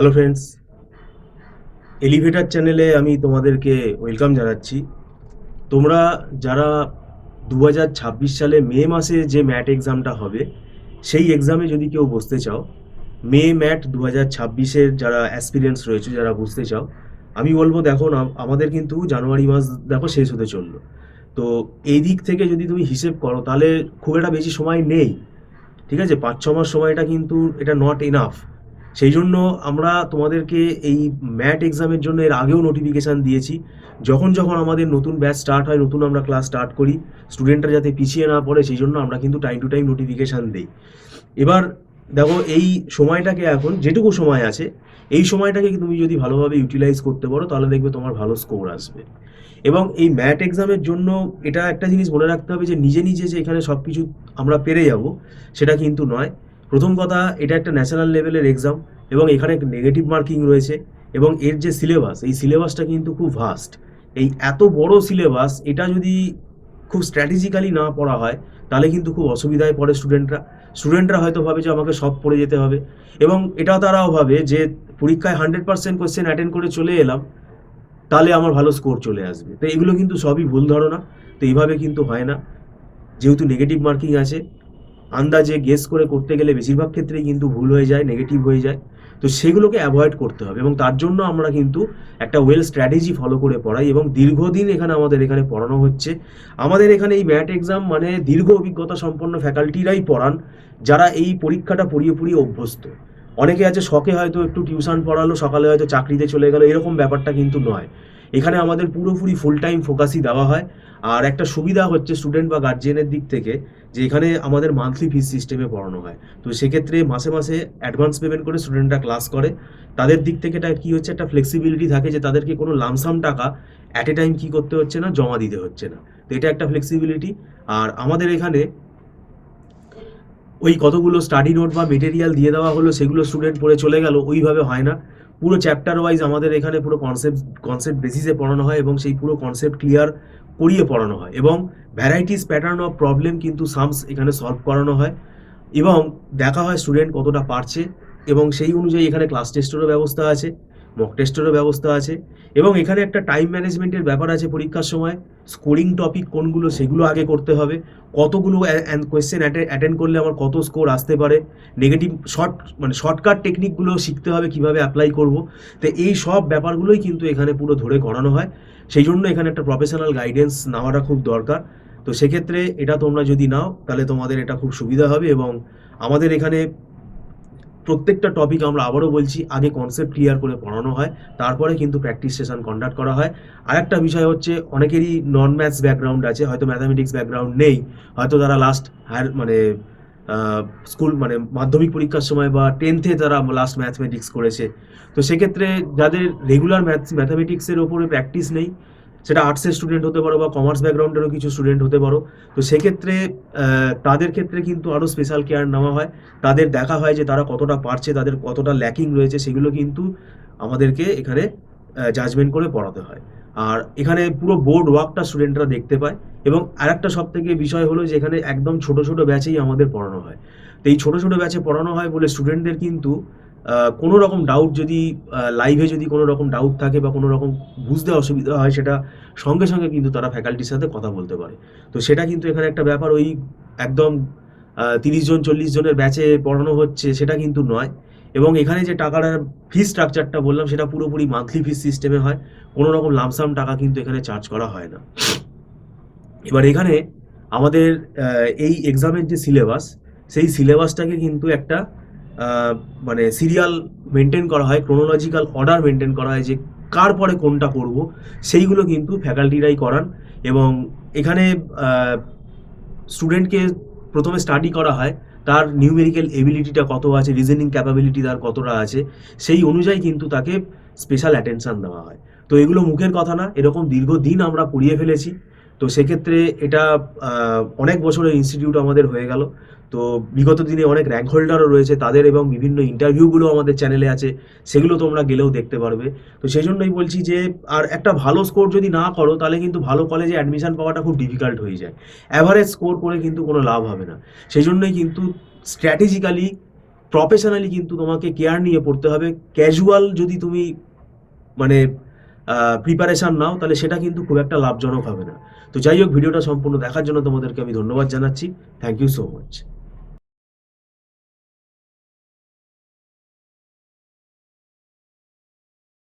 Hello friends, elevator চ্যানেলে আমি তোমাদেরকে ওয়েলকাম জানাচ্ছি। তোমরা যারা 2026 সালে মে মাসে যে ম্যাট এক্সামটা হবে, সেই এক্সামে যদি কেউ বসতে চাও, মে ম্যাট 2026-এর যারা অ্যাসপিরিয়েন্টস রয়েছে, যারা বুঝতে চাও, আমি বলবো দেখো না, আমাদের কিন্তু জানুয়ারি মাস দেখো শেষ হতে চললো। তো এই দিক থেকে যদি তুমি হিসেব করো তাহলে খুব একটা বেশি সময় নেই। ঠিক আছে, 5-6 মাস সময়টা কিন্তু এটা নট এনাফ। সেই জন্য আমরা তোমাদেরকে এই ম্যাট এক্সামের জন্য এর আগেও নোটিফিকেশান দিয়েছি। যখন যখন আমাদের নতুন ব্যাচ স্টার্ট হয়, নতুন আমরা ক্লাস স্টার্ট করি, স্টুডেন্টরা যাতে পিছিয়ে না পড়ে সেই জন্য আমরা কিন্তু টাইম টু টাইম নোটিফিকেশান দিই। এবার দেখো, এই সময়টাকে এখন যেটুকু সময় আছে, এই সময়টাকে তুমি যদি ভালোভাবে ইউটিলাইজ করতে পারো তাহলে দেখবে তোমার ভালো স্কোর আসবে। এবং এই ম্যাট এক্সামের জন্য এটা একটা জিনিস মনে রাখতে হবে যে নিজে নিজে যে এখানে সব কিছু আমরা পেরে যাব সেটা কিন্তু নয়। প্রথম কথা, এটা একটা ন্যাশনাল লেভেলের এক্সাম এবং এখানে নেগেটিভ মার্কিং রয়েছে। এবং এর যে সিলেবাস, এই সিলেবাসটা কিন্তু খুব ভাস্ট। এই এত বড় সিলেবাস, এটা যদি খুব স্ট্র্যাটেজিক্যালি না পড়া হয় তাহলে কিন্তু খুব অসুবিধায় পড়ে স্টুডেন্টরা হয়তো ভাবে যে আমাকে সব পড়ে যেতে হবে, এবং এটাও তারাও ভাবে যে পরীক্ষায় 100% কোয়েশ্চেন অ্যাটেন্ড করে চলে এলাম, তাহলে আমার ভালো স্কোর চলে আসবে। তো এগুলো কিন্তু সবই ভুল ধারণা। তো এইভাবে কিন্তু হয় না। যেহেতু নেগেটিভ মার্কিং আছে, আন্দাজে গেস করে করতে গেলে বেশিরভাগ ক্ষেত্রেই কিন্তু ভুল হয়ে যায়, নেগেটিভ হয়ে যায়। তো সেগুলোকে অ্যাভয়েড করতে হবে, এবং তার জন্য আমরা কিন্তু একটা ওয়েল স্ট্র্যাটেজি ফলো করে পড়াই, এবং দীর্ঘদিন আমাদের এখানে পড়ানো হচ্ছে। আমাদের এখানে এই ম্যাট এক্সাম মানে দীর্ঘ অভিজ্ঞতা সম্পন্ন ফ্যাকাল্টিরাই পড়ান, যারা এই পরীক্ষাটা পড়িয়ে পড়িয়ে অভ্যস্ত। অনেকে আছে শখে হয়তো একটু টিউশন পড়ালো, সকালে হয়তো চাকরিতে চলে গেল, এরকম ব্যাপারটা কিন্তু নয়। এখানে আমাদের পুরোপুরি ফুল টাইম ফোকাসই দেওয়া হয়। আর একটা সুবিধা হচ্ছে স্টুডেন্ট বা গার্জিয়ানের দিক থেকে, যে এখানে আমাদের মান্থলি ফিস সিস্টেমে পড়ানো হয়। তো সেক্ষেত্রে মাসে মাসে অ্যাডভান্স পেমেন্ট করে স্টুডেন্টরা ক্লাস করে। তাদের দিক থেকে এটা কী হচ্ছে, একটা ফ্লেক্সিবিলিটি থাকে যে তাদেরকে কোনো লামসাম টাকা অ্যাট এ টাইম কী করতে হচ্ছে না, জমা দিতে হচ্ছে না। তো এটা একটা ফ্লেক্সিবিলিটি। আর আমাদের এখানে ওই কতগুলো স্টাডি নোট বা মেটেরিয়াল দিয়ে দেওয়া হলো, সেগুলো স্টুডেন্ট পড়ে চলে গেল, ওইভাবে হয় না। পুরো চ্যাপ্টার ওয়াইজ আমাদের এখানে পুরো কনসেপ্ট বেসিসে পড়ানো হয়, এবং সেই পুরো কনসেপ্ট ক্লিয়ার করিয়ে পড়ানো হয়, এবং ভ্যারাইটিস প্যাটার্ন অফ প্রবলেম কিন্তু সামস এখানে সলভ করানো হয়, এবং দেখা হয় স্টুডেন্ট কতটা পারছে। এবং সেই অনুযায়ী এখানে ক্লাস টেস্টেরও ব্যবস্থা আছে, মক টেস্টেরও ব্যবস্থা আছে, এবং এখানে একটা টাইম ম্যানেজমেন্টের ব্যাপার আছে পরীক্ষার সময়। স্কোরিং টপিক কোনগুলো সেগুলো আগে করতে হবে, কতগুলো কোয়েশ্চেন অ্যাটেন্ড করলে আমার কত স্কোর আসতে পারে, নেগেটিভ শর্টকাট টেকনিকগুলো শিখতে হবে কিভাবে অ্যাপ্লাই করব। তো এই সব ব্যাপারগুলোই কিন্তু এখানে পুরো ধরে করানো হয়। সেই জন্য এখানে একটা প্রফেশনাল গাইডেন্স নেওয়াটা খুব দরকার। তো সেক্ষেত্রে এটা তোমরা যদি নাও তাহলে তোমাদের এটা খুব সুবিধা হবে। এবং আমাদের এখানে প্রত্যেকটা টপিক, আমরা আবারও বলছি, আগে কনসেপ্ট ক্লিয়ার করে পড়ানো হয়, তারপরে কিন্তু প্র্যাকটিস সেশন কন্ডাক্ট করা হয়। আর একটা বিষয় হচ্ছে, অনেকেরই নন ম্যাথস ব্যাকগ্রাউন্ড আছে, হয়তো ম্যাথামেটিক্স ব্যাকগ্রাউন্ড নেই, হয়তো তারা লাস্ট হায়ার স্কুল মাধ্যমিক পরীক্ষার সময় বা 10th তারা লাস্ট ম্যাথমেটিক্স করেছে। তো সেক্ষেত্রে যাদের রেগুলার ম্যাথামেটিক্সের ওপরে প্র্যাকটিস নেই, সেটা আর্টসের স্টুডেন্ট হতে পারো বা কমার্স ব্যাকগ্রাউন্ডেরও কিছু স্টুডেন্ট হতে পারো, তো সেক্ষেত্রে তাদের ক্ষেত্রে কিন্তু আরও স্পেশাল কেয়ার নেওয়া হয়। তাদের দেখা হয় যে তারা কতটা পারছে, তাদের কতটা ল্যাকিং রয়েছে, সেগুলো কিন্তু আমাদেরকে এখানে জাজমেন্ট করে পড়াতে হয়। আর এখানে পুরো বোর্ড ওয়ার্কটা স্টুডেন্টরা দেখতে পায়। এবং আরেকটা সব থেকে বিষয় হলো যে এখানে একদম ছোট ছোট ব্যাচেই আমাদের পড়ানো হয়। তো এই ছোট ছোট ব্যাচে পড়ানো হয় বলে স্টুডেন্টদের কিন্তু কোনো রকম ডাউট যদি লাইভে যদি কোনো রকম ডাউট থাকে বা কোনো রকম বুঝতে অসুবিধা হয়, সেটা সঙ্গে সঙ্গে কিন্তু তারা ফ্যাকাল্টির সাথে কথা বলতে পারে। তো সেটা কিন্তু এখানে একটা ব্যাপার, ওই একদম 30 জন 40 জনের ব্যাচে পড়ানো হচ্ছে সেটা কিন্তু নয়। এবং এখানে যে টাকাটা, ফিস স্ট্রাকচারটা বললাম, সেটা পুরোপুরি মান্থলি ফিস সিস্টেমে হয়। কোনো রকম লামসাম টাকা কিন্তু এখানে চার্জ করা হয় না। এবার এখানে আমাদের এই এক্সামের যে সিলেবাস, সেই সিলেবাসটাকে কিন্তু একটা সিরিয়াল মেনটেন করা হয়, ক্রোনোলজিক্যাল অর্ডার মেনটেন করা হয়, যে কার পরে কোনটা করব, সেইগুলো কিন্তু ফ্যাকাল্টিরাই করান। এবং এখানে স্টুডেন্টকে প্রথমে স্টাডি করা হয়, তার নিউমেরিক্যাল এবিলিটিটা কত আছে, রিজনিং ক্যাপাবিলিটি তার কতটা আছে, সেই অনুযায়ী কিন্তু তাকে স্পেশাল অ্যাটেনশন দেওয়া হয়। তো এগুলো মুখের কথা না, এরকম দীর্ঘদিন আমরা পড়িয়ে ফেলেছি। তো সেক্ষেত্রে এটা অনেক বছরের ইনস্টিটিউট আমাদের হয়ে গেল। তো বিগত দিনে অনেক র্যাঙ্ক হোল্ডারও রয়েছে তাদের, এবং বিভিন্ন ইন্টারভিউগুলো আমাদের চ্যানেলে আছে, সেগুলো তোমরা গেলেও দেখতে পারবে। তো সেই জন্যই বলছি যে, আর একটা ভালো স্কোর যদি না করো তাহলে কিন্তু ভালো কলেজে অ্যাডমিশন পাওয়াটা খুব ডিফিকাল্ট হয়ে যায়। অ্যাভারেজ স্কোর করে কিন্তু কোনো লাভ হবে না। সেই জন্যই কিন্তু স্ট্র্যাটেজিক্যালি প্রফেশনালি কিন্তু তোমাকে কেয়ার নিয়ে পড়তে হবে। ক্যাজুয়াল যদি তুমি মানে প্রিপারেশান নাও তাহলে সেটা কিন্তু খুব একটা লাভজনক হবে না। তো যাই হোক, ভিডিওটা সম্পূর্ণ দেখার জন্য তোমাদেরকে আমি ধন্যবাদ জানাচ্ছি। Thank you so much.